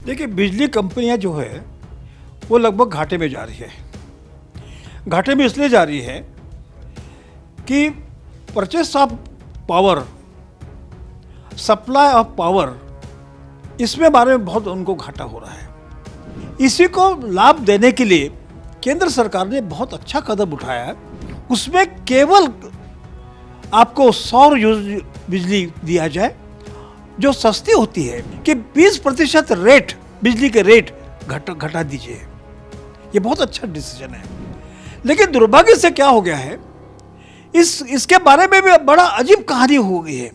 देखिए, बिजली कंपनियां जो है वो लगभग घाटे में जा रही है। घाटे में इसलिए जा रही है कि purchase of power, supply of power, इसमें बारे में बहुत उनको घाटा हो रहा है। इसी को लाभ देने के लिए केंद्र सरकार ने बहुत अच्छा कदम उठाया है। उसमें केवल आपको सौर बिजली दिया जाए जो सस्ती होती है, कि 20% रेट, बिजली के रेट घटा दीजिए। ये बहुत अच्छा डिसीजन है। लेकिन दुर्भाग्य से क्या हो गया है, इसके बारे में भी बड़ा अजीब कहानी हो गई है।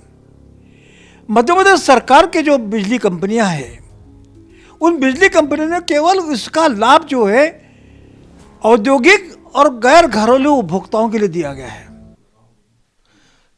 मध्य प्रदेश सरकार के जो बिजली कंपनियां हैं, उन बिजली कंपनियों ने केवल इसका लाभ जो है औद्योगिक और गैर घरेलू उपभोक्ताओं के लिए दिया गया है।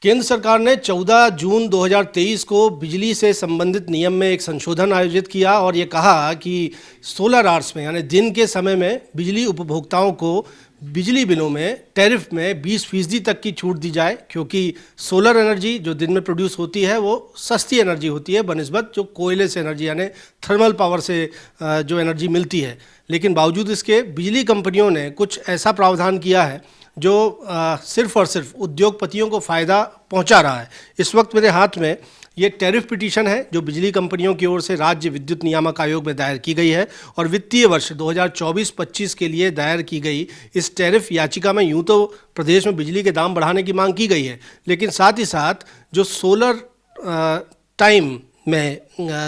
केंद्र सरकार ने 14 जून 2023 को बिजली से संबंधित नियम में एक संशोधन आयोजित किया और ये कहा कि सोलर आवर्स में, यानी दिन के समय में बिजली उपभोक्ताओं को बिजली बिलों में, टैरिफ में 20% तक की छूट दी जाए, क्योंकि सोलर एनर्जी जो दिन में प्रोड्यूस होती है वो सस्ती एनर्जी होती है बनिस्बत जो कोयले से एनर्जी, यानी थर्मल पावर से जो एनर्जी मिलती है। लेकिन बावजूद इसके बिजली कंपनियों ने कुछ ऐसा प्रावधान किया है जो सिर्फ और सिर्फ उद्योगपतियों को फ़ायदा पहुंचा रहा है। इस वक्त मेरे हाथ में ये टैरिफ पिटीशन है जो बिजली कंपनियों की ओर से राज्य विद्युत नियामक आयोग में दायर की गई है और वित्तीय वर्ष 2024-25 के लिए दायर की गई इस टैरिफ याचिका में यूँ तो प्रदेश में बिजली के दाम बढ़ाने की मांग की गई है, लेकिन साथ ही साथ जो सोलर टाइम में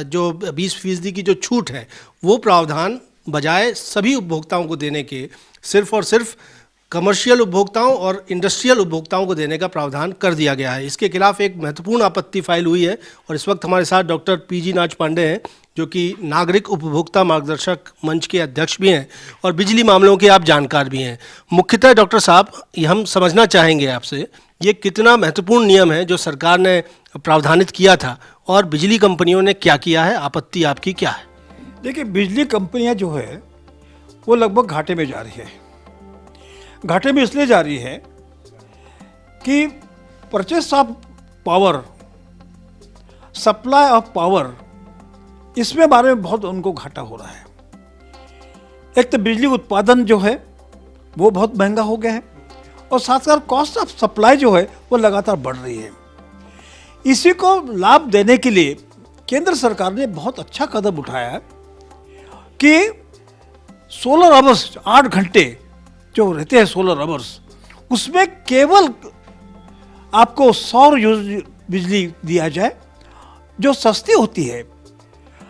जो 20% की जो छूट है वो प्रावधान बजाय सभी उपभोक्ताओं को देने के सिर्फ और सिर्फ कमर्शियल उपभोक्ताओं और इंडस्ट्रियल उपभोक्ताओं को देने का प्रावधान कर दिया गया है। इसके खिलाफ एक महत्वपूर्ण आपत्ति फाइल हुई है और इस वक्त हमारे साथ डॉक्टर पीजी नाच पांडे हैं जो कि नागरिक उपभोक्ता मार्गदर्शक मंच के अध्यक्ष भी हैं और बिजली मामलों के आप जानकार भी हैं। मुख्यतः डॉक्टर साहब, हम समझना चाहेंगे आपसे ये कितना महत्वपूर्ण नियम है जो सरकार ने प्रावधानित किया था और बिजली कंपनियों ने क्या किया है, आपत्ति आपकी क्या है? देखिए, बिजली कंपनियां जो है वो लगभग घाटे में जा रही है। घाटे में इसलिए जा रही है कि purchase of power, supply of power, इसमें बारे में बहुत उनको घाटा हो रहा है। एक तो बिजली उत्पादन जो है वो बहुत महंगा हो गया है और साथ साथ कॉस्ट ऑफ सप्लाई जो है वो लगातार बढ़ रही है। इसी को लाभ देने के लिए केंद्र सरकार ने बहुत अच्छा कदम उठाया है कि सोलर आवर्स 8 घंटे जो रहते हैं सोलर आवर्स, उसमें केवल आपको सौर बिजली दिया जाए जो सस्ती होती है।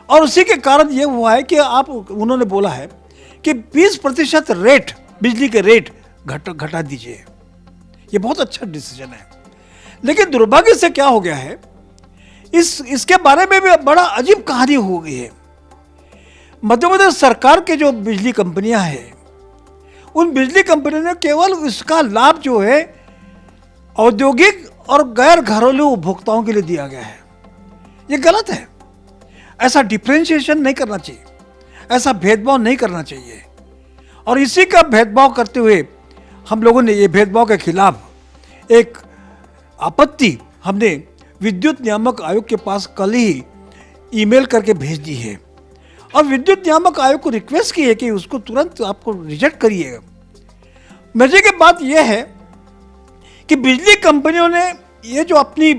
और उसी के कारण ये हुआ है कि उन्होंने बोला है कि 20% रेट, बिजली के रेट घटा दीजिए। ये बहुत अच्छा डिसीजन है। लेकिन दुर्भाग्य से क्या हो गया है, इसके बारे में भी बड़ा अजीब कहानी हो गई है। मध्य प्रदेश सरकार के जो बिजली कंपनियां हैं, उन बिजली कंपनियों ने केवल इसका लाभ जो है औद्योगिक और गैर घरेलू उपभोक्ताओं के लिए दिया गया है। ये गलत है। ऐसा डिफरेंशिएशन नहीं करना चाहिए, ऐसा भेदभाव नहीं करना चाहिए। और इसी का भेदभाव करते हुए हम लोगों ने ये भेदभाव के खिलाफ एक आपत्ति हमने विद्युत नियामक आयोग के पास कल ही ईमेल करके भेज दी है और विद्युत नियामक आयोग को रिक्वेस्ट की है कि उसको तुरंत आपको रिजेक्ट करिएगा। मजे की बात यह है कि बिजली कंपनियों ने ये जो अपनी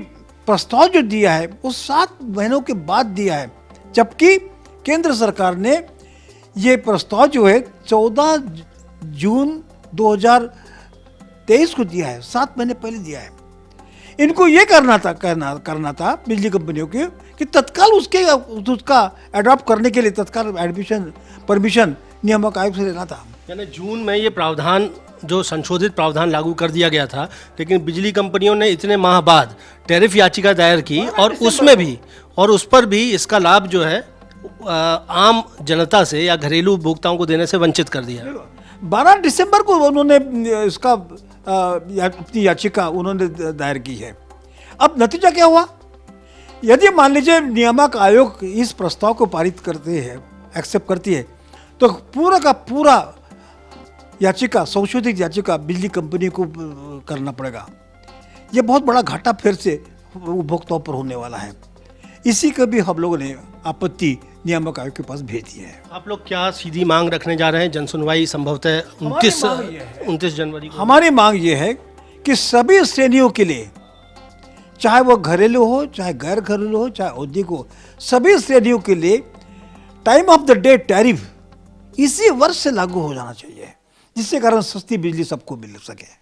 प्रस्ताव जो दिया है वो 7 महीनों के बाद दिया है, जबकि केंद्र सरकार ने ये प्रस्ताव जो है 14 जून 2023 को दिया है, 7 महीने पहले दिया है। इनको ये करना था बिजली कंपनियों के कि तत्काल उसका अडॉप्ट करने के लिए तत्काल परमिशन नियामक आयोग से लेना था। यानी जून में ये प्रावधान, जो संशोधित प्रावधान लागू कर दिया गया था, लेकिन बिजली कंपनियों ने इतने माह बाद टैरिफ याचिका दायर की और उसमें भी और उस पर भी इसका लाभ जो है आम जनता से या घरेलू उपभोक्ताओं को देने से वंचित कर दिया। 12 दिसंबर को उन्होंने इसका अपनी याचिका उन्होंने दायर की है। अब नतीजा क्या हुआ? यदि मान लीजिए नियामक आयोग इस प्रस्ताव को पारित करते हैं, एक्सेप्ट करती है, तो पूरा का पूरा याचिका, संशोधित याचिका बिजली कंपनी को करना पड़ेगा। ये बहुत बड़ा घाटा फिर से उपभोक्ताओं पर होने वाला है। इसी का भी हम लोगों ने आपत्ति नियामक आयोग के पास भेज दिया है। आप लोग क्या सीधी मांग रखने जा रहे हैं? जनसुनवाई संभवतः मांग ये है। 29 जनवरी को। हमारी मांग ये है कि सभी श्रेणियों के लिए, चाहे वो घरेलू हो, चाहे गैर घरेलू हो, चाहे औद्योगिक हो, सभी श्रेणियों के लिए time of the day tariff इसी वर्ष से लागू हो जाना चाहिए, जिससे कारण सस्ती बिजली सबको मिल सके।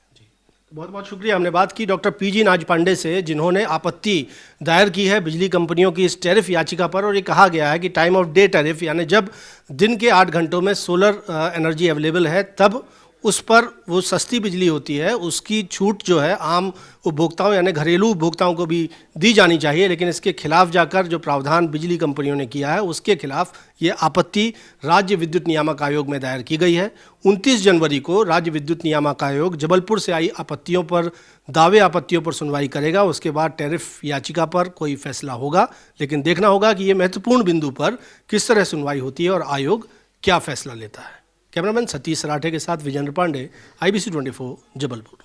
बहुत बहुत शुक्रिया। हमने बात की डॉक्टर पीजी नाज पांडे से, जिन्होंने आपत्ति दायर की है बिजली कंपनियों की इस टैरिफ याचिका पर, और ये कहा गया है कि टाइम ऑफ डे टैरिफ यानी जब दिन के 8 घंटों में सोलर एनर्जी अवेलेबल है तब उस पर वो सस्ती बिजली होती है, उसकी छूट जो है आम उपभोक्ताओं यानी घरेलू उपभोक्ताओं को भी दी जानी चाहिए। लेकिन इसके खिलाफ जाकर जो प्रावधान बिजली कंपनियों ने किया है उसके खिलाफ ये आपत्ति राज्य विद्युत नियामक आयोग में दायर की गई है। 29 जनवरी को राज्य विद्युत नियामक आयोग जबलपुर से आई आपत्तियों पर, दावे आपत्तियों पर सुनवाई करेगा। उसके बाद टैरिफ याचिका पर कोई फैसला होगा, लेकिन देखना होगा कि ये महत्वपूर्ण बिंदु पर किस तरह सुनवाई होती है और आयोग क्या फैसला लेता है। कैमरामैन सतीश सराठे के साथ विजेंद्र पांडे, IBC 24 जबलपुर।